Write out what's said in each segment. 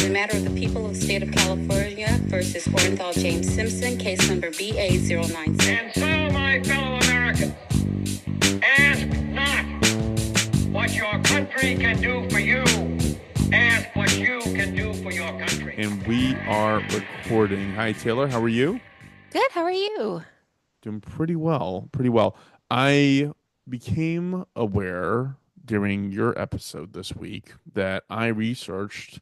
In the matter of the people of the state of California versus Orenthal James Simpson, case number BA096. And so, my fellow Americans, ask not what your country can do for you. Ask what you can do for your country. And we are recording. Hi, Taylor. How are you? Good. How are you? Doing pretty well. Pretty well. I became aware during your episode this week that I researched.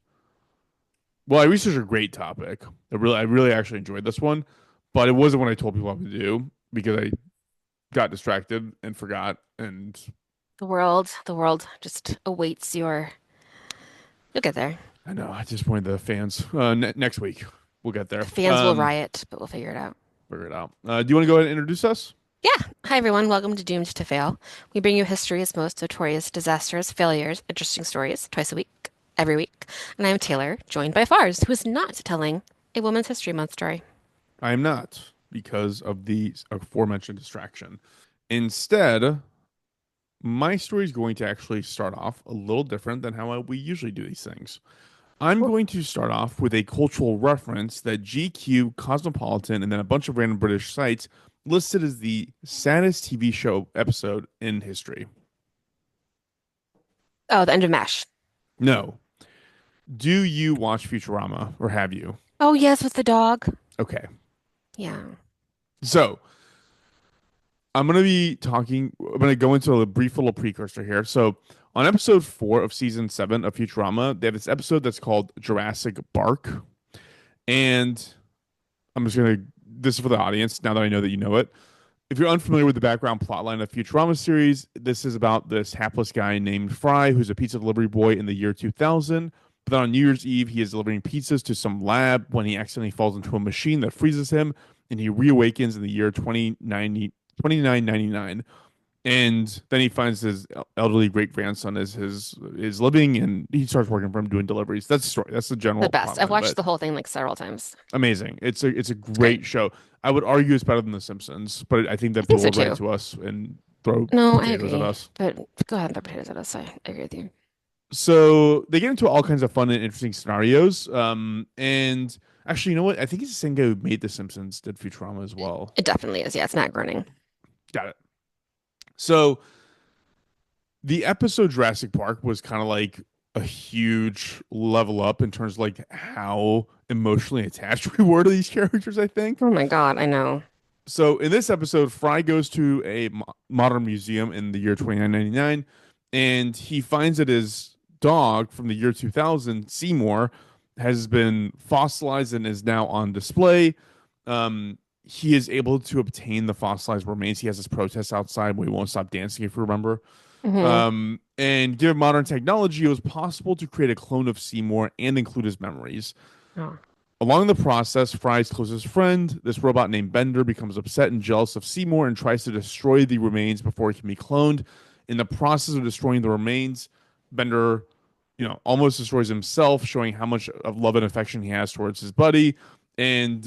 Well, I researched a great topic. I really actually enjoyed this one, but it wasn't what I told people I would do because I got distracted and forgot. And The world just awaits your. You'll get there. I know I just pointed the fans. Next week we'll get there. Fans will riot, but we'll figure it out. Figure it out. Do you want to go ahead and introduce us? Yeah. Hi, everyone. Welcome to Doomed to Fail. We bring you history's most notorious disasters, failures, interesting stories twice a week, every week. And I'm Taylor, joined by Fars, who is not telling a Women's History Month story. I am not, because of the aforementioned distraction. Instead, my story is going to actually start off a little different than how we usually do these things. I'm going to start off with a cultural reference that GQ, Cosmopolitan, and then a bunch of random British sites listed as the saddest TV show episode in history. Oh, the end of MASH. No. Do you watch Futurama, or have you? Oh, yes, with the dog. Okay. Yeah. So, I'm going to go into a brief little precursor here. So, on episode 4 of season 7 of Futurama, they have this episode that's called Jurassic Bark. And this is for the audience, now that I know that you know it. If you're unfamiliar with the background plotline of Futurama series, this is about this hapless guy named Fry, who's a pizza delivery boy in the year 2000. But then on New Year's Eve, he is delivering pizzas to some lab when he accidentally falls into a machine that freezes him, and he reawakens in the year 2999. And then he finds his elderly great grandson is living, and he starts working for him doing deliveries. That's the story. That's the general. The best. plotline I've watched of it. the whole thing like several times. Amazing. It's a great show. I would argue it's better than The Simpsons, but I think that think people so will write too. to us and throw No, I potatoes agree. at us. But go ahead and throw potatoes at us. I agree with you. So they get into all kinds of fun and interesting scenarios. And actually, you know what? I think it's the same guy who made The Simpsons did Futurama as well. It definitely is. Yeah, it's Matt Groening. Got it. So the episode Jurassic Park was kind of like a huge level up in terms of like how emotionally attached we were to these characters, I think. Oh my God, I know. So in this episode, Fry goes to a modern museum in the year 2999, and he finds that his dog from the year 2000, Seymour, has been fossilized and is now on display. He is able to obtain the fossilized remains. He has this protest outside where he won't stop dancing, if you remember. And given modern technology, it was possible to create a clone of Seymour and include his memories. Oh. Along the process, Fry's closest friend, this robot named Bender, becomes upset and jealous of Seymour and tries to destroy the remains before he can be cloned. In the process of destroying the remains, Bender, almost destroys himself, showing how much of love and affection he has towards his buddy, and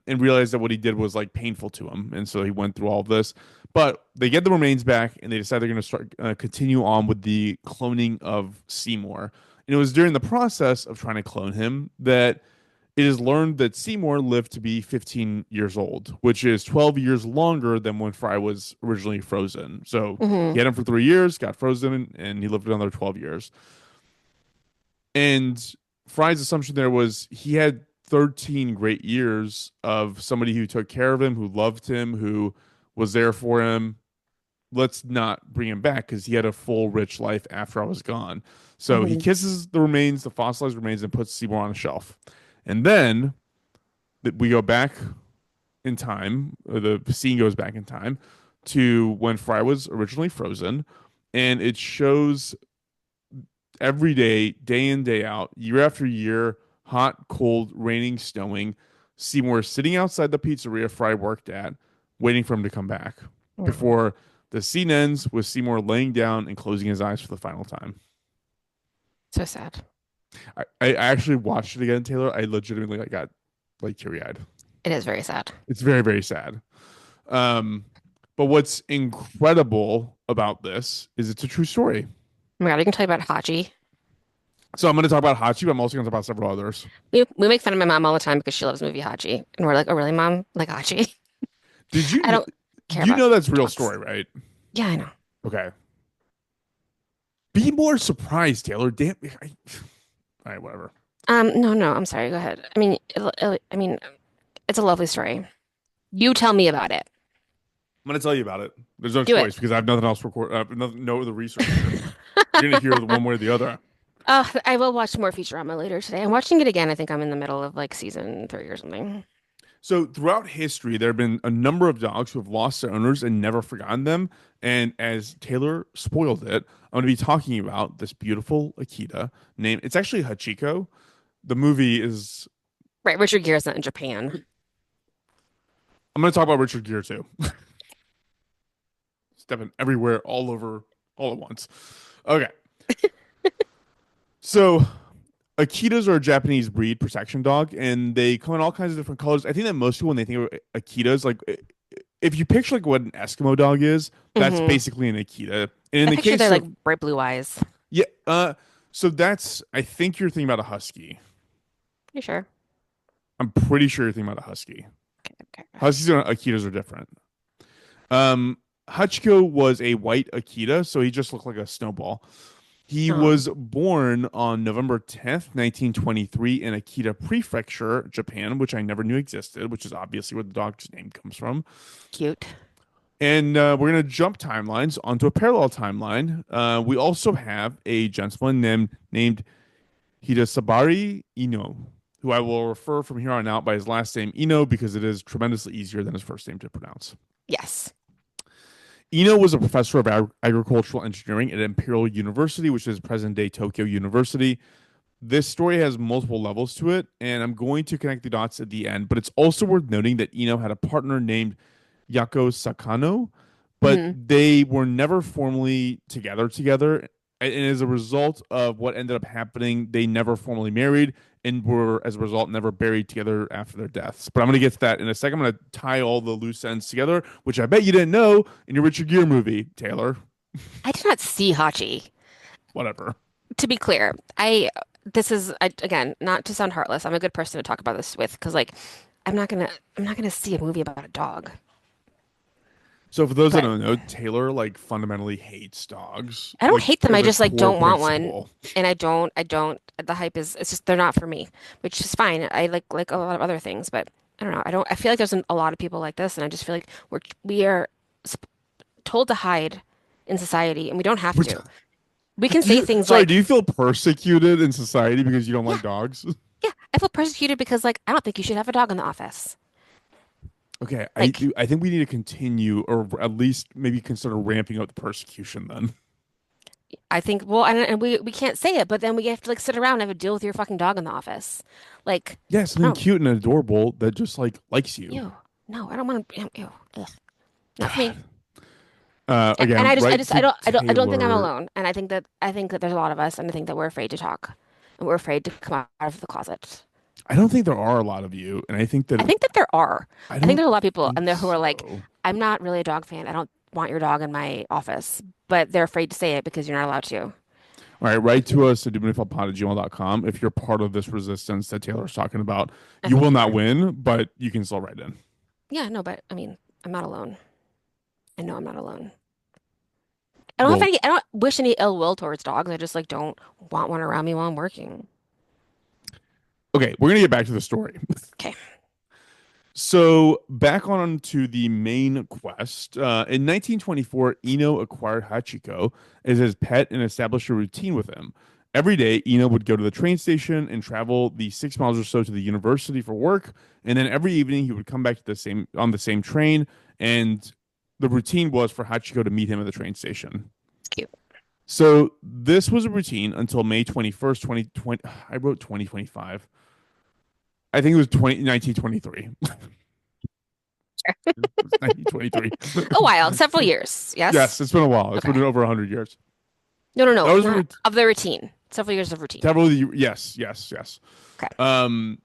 realized that what he did was like painful to him, and so he went through all of this. But they get the remains back, and they decide they're going to continue on with the cloning of Seymour. And it was during the process of trying to clone him that it is learned that Seymour lived to be 15 years old, which is 12 years longer than when Fry was originally frozen. So he had him for 3 years, got frozen, and he lived another 12 years. And Fry's assumption there was he had 13 great years of somebody who took care of him, who loved him, who was there for him. Let's not bring him back because he had a full, rich life after I was gone. So he kisses the fossilized remains, and puts Seymour on a shelf. And then we go back in time, or the scene goes back in time to when Fry was originally frozen, and it shows every day, day in, day out, year after year, hot, cold, raining, snowing, Seymour sitting outside the pizzeria Fry worked at, waiting for him to come back before the scene ends with Seymour laying down and closing his eyes for the final time. So sad. I actually watched it again, Taylor. I legitimately got like teary-eyed. It is very sad. It's very, very sad. But what's incredible about this is it's a true story. Oh my God, I can tell you about Hachi. So I'm going to talk about Hachi, but I'm also going to talk about several others. We make fun of my mom all the time because she loves movie Hachi, and we're like, "Oh, really, mom? Like Hachi?" Did you I don't care you about know that's a real dogs. story, right? Yeah, I know. Okay. Be more surprised, Taylor. Damn. All right, whatever. No, I'm sorry. Go ahead. I mean, I mean, it's a lovely story. You tell me about it. I'm going to tell you about it. There's no Do it. choice because I have nothing else to record. No other research here. You're going to hear the one way or the other. I will watch more Futurama later today. I'm watching it again. I think I'm in the middle of like season 3 or something. So throughout history, there have been a number of dogs who have lost their owners and never forgotten them. And as Taylor spoiled it, I'm going to be talking about this beautiful Akita named. It's actually Hachiko. The movie is. Right, Richard Gere's not in Japan. I'm going to talk about Richard Gere too. Stepping everywhere, all over, all at once. Okay. So Akitas are a Japanese breed protection dog, and they come in all kinds of different colors. I think that most people, when they think of Akitas, like if you picture like what an Eskimo dog is, that's Hmm. basically an Akita. And in I the picture case they're like of bright blue eyes. yeah, so that's I think you're thinking about a husky. You sure? I'm pretty sure you're thinking about a husky. Okay. Huskies and Akitas are different. Um, Hachiko was a white Akita, so he just looked like a snowball. He Oh, was born on November 10th, 1923 in Akita Prefecture, Japan, which I never knew existed, which is obviously where the dog's name comes from. cute. And we're going to jump timelines onto a parallel timeline. We also have a gentleman named Hidesabari Ino, who I will refer from here on out by his last name Ino because it is tremendously easier than his first name to pronounce. Yes. Ino was a professor of agricultural engineering at Imperial University, which is present-day Tokyo University. This story has multiple levels to it, and I'm going to connect the dots at the end. But it's also worth noting that Ino had a partner named Yako Sakano, but Hmm. they were never formally together. And as a result of what ended up happening, they never formally married and were, as a result, never buried together after their deaths. But I'm going to get to that in a second. I'm going to tie all the loose ends together, which I bet you didn't know in your Richard Gere movie, Taylor. I did not see Hachi. Whatever. To be clear, again, not to sound heartless. I'm a good person to talk about this with because like I'm not gonna see a movie about a dog. So for those that But don't know, Taylor like fundamentally hates dogs, I don't which hate them. is I a just like core don't want one. principle. And I don't, the hype is, it's just, they're not for me, which is fine. I like a lot of other things, but I don't know. I feel like there's a lot of people like this. And I just feel like we are sp told to hide in society and we don't have Which to. We can do say you, things sorry, do like, you feel persecuted in society because you don't yeah, like dogs? yeah, I feel persecuted because like, I don't think you should have a dog in the office. Okay, Like, I think we need to continue, or at least maybe consider ramping up the persecution. Then, I think, well, and we can't say it, but then we have to like sit around and have a deal with your fucking dog in the office. Like, yeah, something no, cute and adorable that just like likes you. ew, no, I don't want to, ew, ugh, not for me. God. And Again, right to I don't think I'm Taylor. alone. And I think that there's a lot of us, and I think that we're afraid to talk, and we're afraid to come out of the closet. I don't think there are a lot of you, and I think that I think that there are. I I think don't there are a lot of people, think and there who are like, so. I'm not really a dog fan. I don't want your dog in my office, but they're afraid to say it because you're not allowed to. All right, write to us at doomandfellpod@gmail.com if you're part of this resistance that Taylor's talking about. I You will think you not are. win, but you can still write in. Yeah, no, but I mean, I'm not alone. I know I'm not alone. I don't have Well, any. I don't wish any ill will towards dogs. I just like don't want one around me while I'm working. okay, we're gonna get back to the story. Okay. So back on to the main quest. In 1924, Eno acquired Hachiko as his pet and established a routine with him. Every day, Eno would go to the train station and travel the 6 miles or so to the university for work, and then every evening he would come back to the same train. And the routine was for Hachiko to meet him at the train station. It's cute. So this was a routine until May 21st, 2020. I wrote 2025. I think it was 1923. 1923. A while, several years. Yes, Yes. it's been a while. It's Okay. been over 100 years. No, That was not of the routine. Several years of routine. yes. Okay. Um,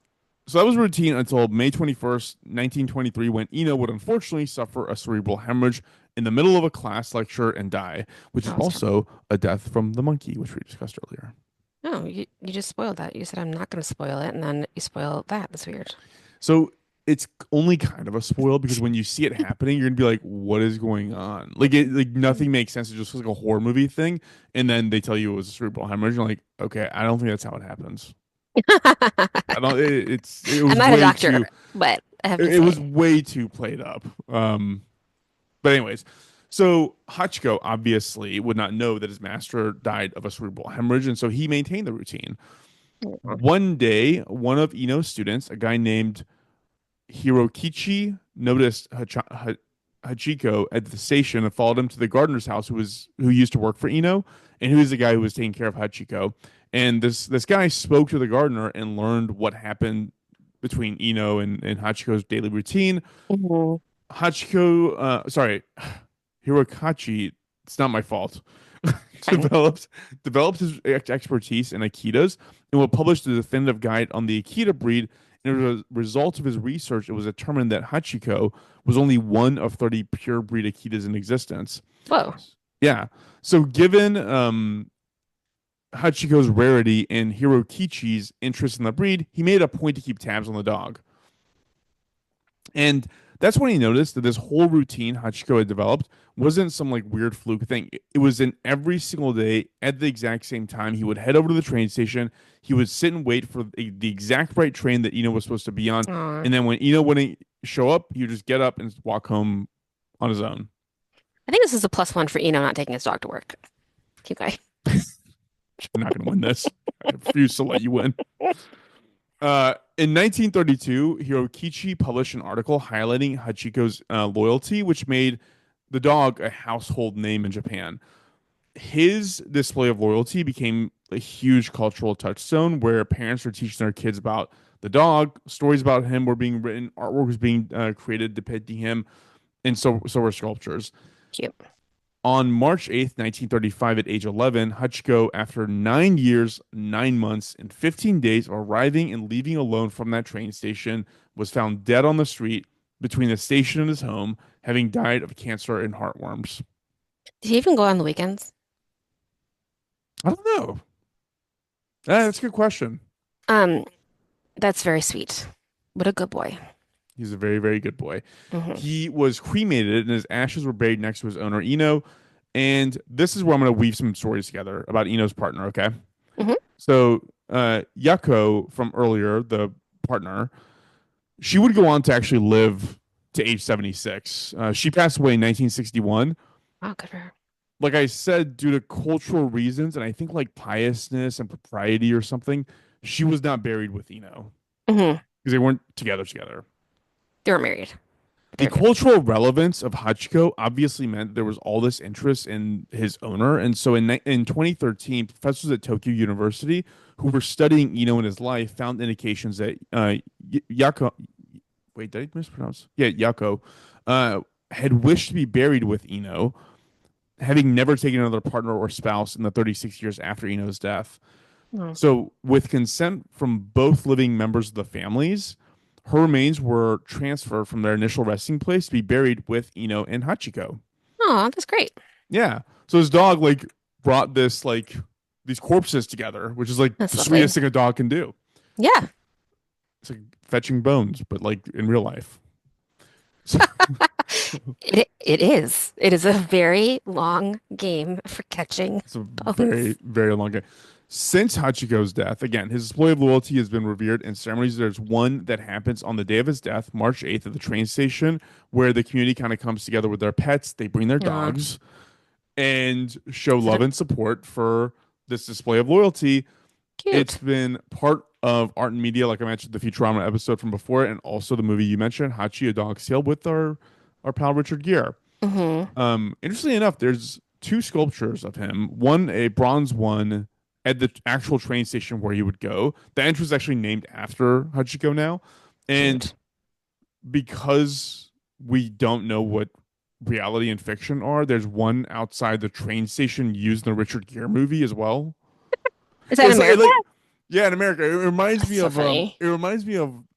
so that was a routine until May 21st, 1923, when Eno would unfortunately suffer a cerebral hemorrhage in the middle of a class lecture and die, which is Oh, it's terrible. also a death from the monkey, which we discussed earlier. No, you just spoiled that. You said I'm not going to spoil it, and then you spoil that. That's weird. So it's only kind of a spoil because when you see it happening, you're gonna be like, "What is going on?" Like nothing makes sense. It just feels like a horror movie thing, and then they tell you it was a cerebral hemorrhage. You're like, "Okay, I don't think that's how it happens." I don't. It I'm was not a way doctor, too. but I have to It was say, way too played up. But anyways, so Hachiko obviously would not know that his master died of a cerebral hemorrhage, and so he maintained the routine. oh, One day, one of Ino's students, a guy named Hirokichi, noticed Hachiko at the station and followed him to the gardener's house, who used to work for Ino, and who is the guy who was taking care of Hachiko. And this guy spoke to the gardener and learned what happened between Ino and Hachiko's daily routine. mhm. Sorry, Hirokachi, it's not my fault. Fine. developed his expertise in Akitas and will publish the definitive guide on the Akita breed. And as a result of his research, it was determined that Hachiko was only one of 30 pure breed Akitas in existence. Whoa. Yeah. So given Hachiko's rarity and Hirokichi's interest in the breed, he made a point to keep tabs on the dog. And that's when he noticed that this whole routine Hachiko had developed wasn't some like weird fluke thing. It was in every single day at the exact same time. He would head over to the train station. He would sit and wait for the exact right train that Ino was supposed to be on. Aw. And then when Ino wouldn't show up, he would just get up and walk home on his own. I think this is a plus one for Eno not taking his dog to work. Keep going. You're not going to win this. I refuse to let you win. In 1932, Hirokichi published an article highlighting Hachiko's loyalty, which made the dog a household name in Japan. His display of loyalty became a huge cultural touchstone where parents were teaching their kids about the dog, stories about him were being written, artwork was being created depicting him, and so were sculptures. Cute. On March 8th, 1935, at age 11, Hachiko, after 9 years, 9 months, and 15 days of arriving and leaving alone from that train station, was found dead on the street between the station and his home, having died of cancer and heartworms. Did he even go on the weekends? I don't know. That's a good question. Um, that's very sweet. What a good boy. He's a very, very good boy. Hmm. He was cremated and his ashes were buried next to his owner, Ino. And this is where I'm going to weave some stories together about Ino's partner, okay? Hmm. So, Yako from earlier, the partner, she would go on to actually live to age 76. She passed away in 1961. Wow, good for her. Like I said, due to cultural reasons, and I think like piousness and propriety or something, she was not buried with Ino Hmm. because they weren't together. They were married. The They're good. cultural relevance of Hachiko obviously meant there was all this interest in his owner. And so in 2013, professors at Tokyo University who were studying Ino and his life found indications that Yako, wait, did I mispronounce? Yeah, Yako, had wished to be buried with Ino, having never taken another partner or spouse in the 36 years after Ino's death. Oh, So, with consent from both living members of the families, her remains were transferred from their initial resting place to be buried with Ino and Hachiko. oh, that's great. Yeah. So his dog like brought this like these corpses together, which is like That's the lovely. sweetest thing a dog can do. Yeah. It's like fetching bones, but like in real life. So, It is. It is a very long game for catching it's a bones. very, very long game. Since Hachiko's death, again, his display of loyalty has been revered in ceremonies. There's one that happens on the day of his death, March 8th, at the train station, where the community kind of comes together with their pets. They bring their Aw. dogs and show Is it love a and support for this display of loyalty. It's cute? been part of art and media, like I mentioned, the Futurama episode from before, and also the movie you mentioned, Hachi, A Dog's Tale, with our pal Richard Gere. Hmm. Interestingly enough, there's two sculptures of him. One, a bronze one, at the actual train station where he would go. The entrance is actually named after Hachiko now, and Cute. because we don't know what reality and fiction are, there's one outside the train station used in the Richard Gere movie as well. Is that in It's like, America? yeah, in America, it reminds That's me so of funny.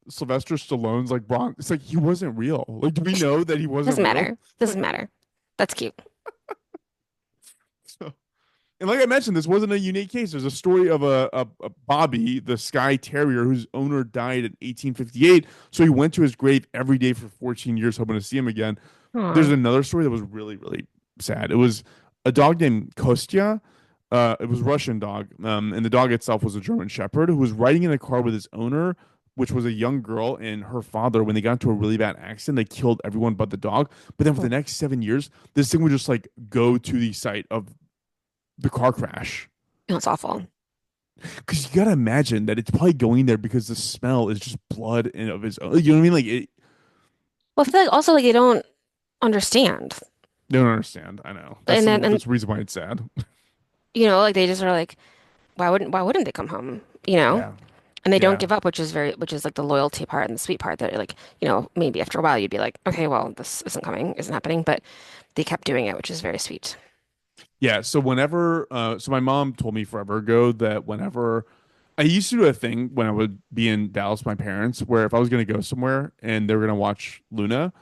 Sylvester Stallone's like Bron. It's like he wasn't real. Like, do we know that he wasn't Doesn't real? matter. Doesn't matter. That's cute. So, And like I mentioned, this wasn't a unique case. There's a story of a Bobby, the Skye Terrier, whose owner died in 1858. So he went to his grave every day for 14 years, hoping to see him again. There's Aw. another story that was really, really sad. It was a dog named Kostya. It was a Russian dog, and the dog itself was a German Shepherd who was riding in a car with his owner, which was a young girl, and her father. When they got into a really bad accident, they killed everyone but the dog. But then for the next 7 years, this thing would just like go to the site of the car crash. That's awful. Because you gotta imagine that it's probably going there because the smell is just blood and of his own. You know what I mean? Like it, Well, I feel like also like they don't understand. they don't understand. I know And then and that's the reason why it's sad. like they just are like, why wouldn't they come home? Yeah, And they don't yeah, give up, which is like the loyalty part and the sweet part that like, maybe after a while you'd be like, okay, well, this isn't happening, but they kept doing it, which is very sweet. yeah. So whenever, so my mom told me forever ago that whenever I used to do a thing when I would be in Dallas with my parents, where if I was gonna go somewhere and they were gonna watch Luna,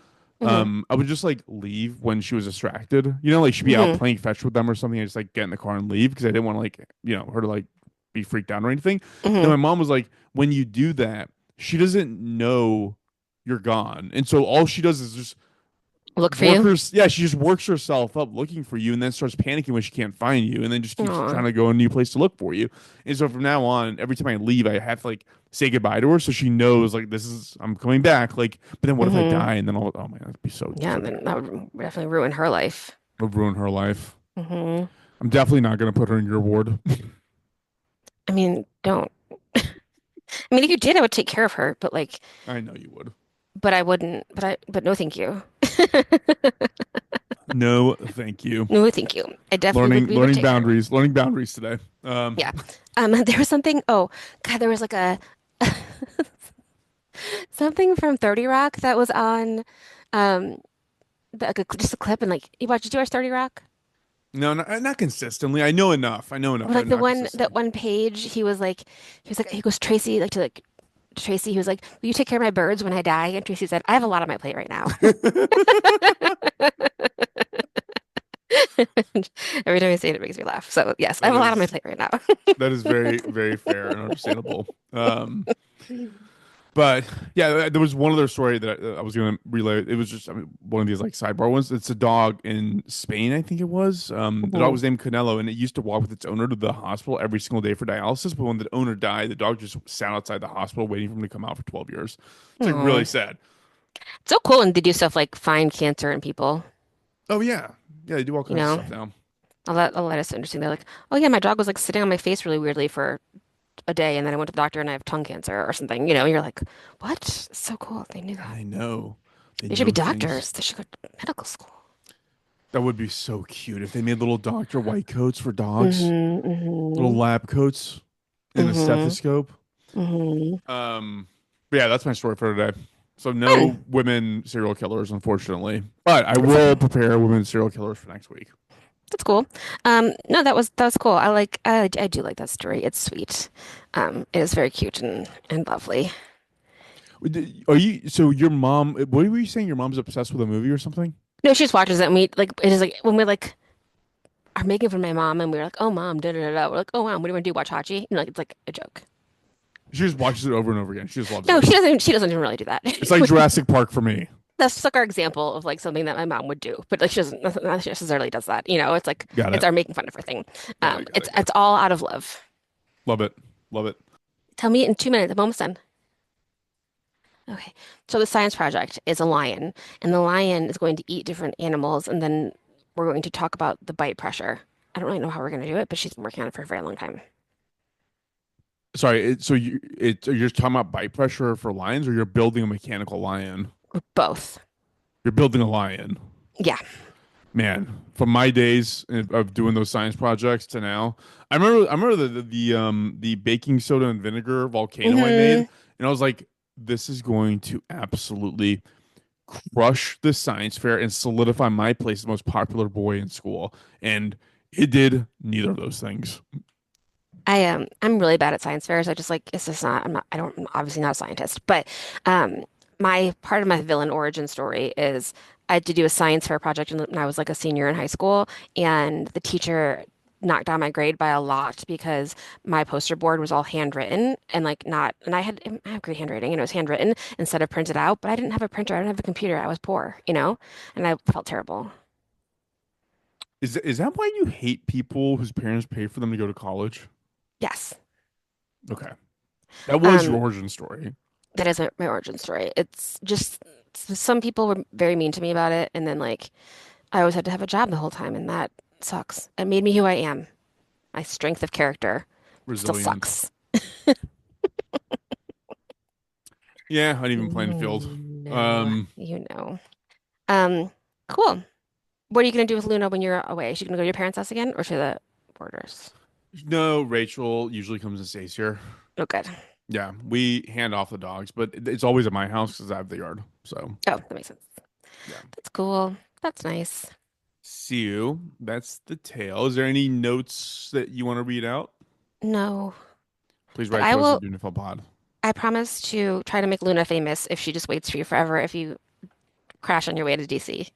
Hmm. I would just like leave when she was distracted. You know, like she'd be out Hmm. playing fetch with them or something. I just like get in the car and leave because I didn't want to like her to like be freaked out or anything. Then Hmm. my mom was like, when you do that, she doesn't know you're gone, and so all she does is just Look for you. yeah, she just works herself up looking for you and then starts panicking when she can't find you and then just keeps Aw. trying to go a new place to look for you. And so from now on, every time I leave, I have to like say goodbye to her so she knows like this is I'm coming back. Like, but then what if I Hmm. die and then oh man, that'd be so Yeah, so and then terrible. that would definitely ruin her life. It'll ruin her life. Hmm. I'm definitely not gonna put her in your ward. I mean, don't. I mean, if you did, I would take care of her, but like, I know you would. but I wouldn't. But no, thank you. No, thank you. No, thank you. I definitely would. We would take her. Learning boundaries today. Yeah. There was something. Oh, God, there was like a something from 30 Rock that was on, um, like just a clip, and like did you watch 30 Rock? No, not consistently. I know enough. I know enough, But but like the not one that consistently. one page, he goes Tracy like to Tracy, he was like, "Will you take care of my birds when I die?" And Tracy said, "I have a lot on my plate right now." Every time I say it, it makes me laugh. So yes, I That have a lot on my is plate right now. that is very, very fair and understandable. But yeah, there was one other story that I was going to relay. It was just one of these like sidebar ones. It's a dog in Spain, I think it was. The dog Mhm. was named Canelo, and it used to walk with its owner to the hospital every single day for dialysis. But when the owner died, the dog just sat outside the hospital waiting for him to come out for 12 years. It's like really Aw. sad. It's so cool when they do stuff like find cancer in people, Oh yeah, yeah, they do all you kinds of know. stuff now. A lot is interesting. They're like, "Oh yeah, my dog was like sitting on my face really weirdly for a day, and then I went to the doctor and I have tongue cancer or something." You're like, "What? So cool. They knew that. I know they They should be know things. doctors. They should go to medical school." That would be so cute if they made little doctor white coats for dogs, Hmm. little Hmm. lab coats, and a Hmm. stethoscope. Hmm. But yeah, that's my story for today. So no Fun. women serial killers, unfortunately. But I That's will okay. prepare women serial killers for next week. That's cool. No, that was cool. I do like that story. It's sweet. It is very cute and lovely. Are you? So your mom? What were you saying? Your mom's obsessed with a movie or something? No, she just watches it and we like it is like when we like are making fun of my mom and we're like, oh mom, da da da da. We're like, oh mom, what do you want to do? Watch Hachi? Like it's like a joke. She just watches it over and over again. She just loves No, it. she doesn't even really do that. It's like Jurassic Park for me. That's just like our example of like something that my mom would do. But like she doesn't not that she necessarily does that. It's like Got it's it. our making fun of her thing. Got it. Got It's it. Got it's it. all out of love. Love it. Love it. Tell me in 2 minutes, I'm almost done. Okay. So the science project is a lion, and the lion is going to eat different animals, and then we're going to talk about the bite pressure. I don't really know how we're going to do it, but she's been working on it for a very long time. Sorry. You're just talking about bite pressure for lions, or you're building a mechanical lion? Both. You're building a lion. Yeah. Man, from my days of doing those science projects to now, I remember the baking soda and vinegar volcano I made, Hmm. and I was like, this is going to absolutely crush the science fair and solidify my place as the most popular boy in school. And it did neither of those things. I'm really bad at science fairs. I just like it's just not I'm obviously not a scientist, but um my part of my villain origin story is I had to do a science fair project when I was like a senior in high school, and the teacher knocked down my grade by a lot because my poster board was all handwritten and like not, and I have great handwriting and it was handwritten instead of printed out, but I didn't have a printer. I didn't have a computer. I was poor, and I felt terrible. Is that why you hate people whose parents pay for them to go to college? Yes. Okay. That was your Um, origin story. that is my origin story. It's just some people were very mean to me about it, and then like I always had to have a job the whole time, and that sucks. It made me who I am. My strength of character still Resilience. sucks. Yeah, uneven playing field. No, Um, you know. Um, cool. What are you gonna do with Luna when you're away? Is she gonna go to your parents' house again or to the borders? no, Rachel usually comes and stays here. Oh, good. Yeah, we hand off the dogs, but it's always at my house because I have the yard. So, Oh, that makes sense. yeah. That's cool. That's nice. See you. That's the tale. Is there any notes that you want to read out? No, Please but write I to us at will. Dunefell Pod. I promise to try to make Luna famous if she just waits for you forever if you crash on your way to DC.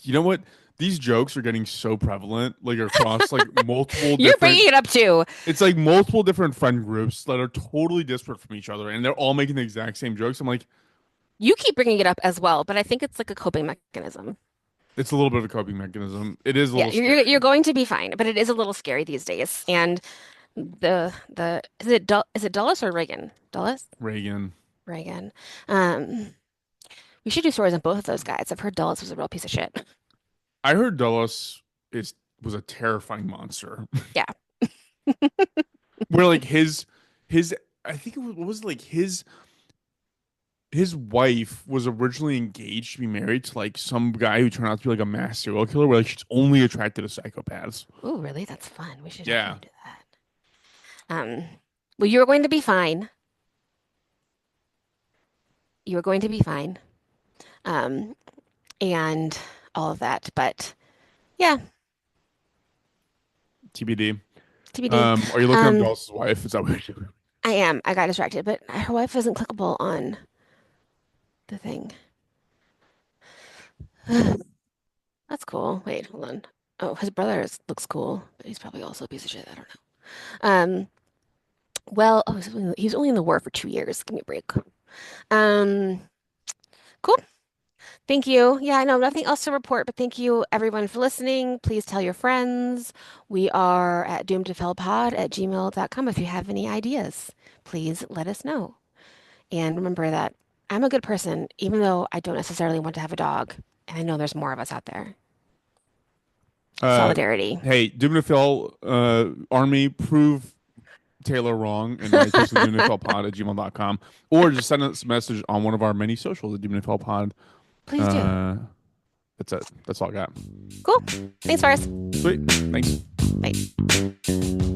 You know what? These jokes are getting so prevalent, like across like multiple You're different. bringing it up too. It's like multiple different friend groups that are totally disparate from each other, and they're all making the exact same jokes. I'm like, You keep bringing it up as well, but I think it's like a coping mechanism. it's a little bit of a coping mechanism. It is a Yeah, little you're scary. going to be fine, but it is a little scary these days. And the is it Dulles or Reagan? Dulles? Reagan. Reagan. Um, we should do stories on both of those guys. I've heard Dulles was a real piece of shit. I heard Dulles is was a terrifying monster. Yeah. Where like his I think it was like his wife was originally engaged to be married to like some guy who turned out to be like a mass serial killer where like she's only attracted to psychopaths. Oh, really? That's fun. We should Yeah. definitely do that. Well, you're going to be fine. You're going to be fine. Um, and all of that. But yeah, TBD. TBD. Are you looking up Um, Dulles' wife? Is that what you're doing? I am. I got distracted, but her wife isn't clickable on the thing. That's cool. Wait, hold on. Oh, his brother looks cool, but he's probably also a piece of shit. I don't know. Well, oh, he was only in the war for 2 years. Give me a break. Um, cool. Thank you. Yeah, I know nothing else to report, but thank you everyone for listening. Please tell your friends. We are at doomedtofailpod@gmail.com. If you have any ideas, please let us know. And remember that I'm a good person, even though I don't necessarily want to have a dog. And I know there's more of us out there. Uh, Solidarity. hey, Dumnifel Army, prove Taylor wrong and write to us at dumnifelpod@gmail.com or just send us a message on one of our many socials at dumnifelpod. Please do. That's it. That's all I got. Cool. Thanks, Forrest. Sweet. Thanks. Bye.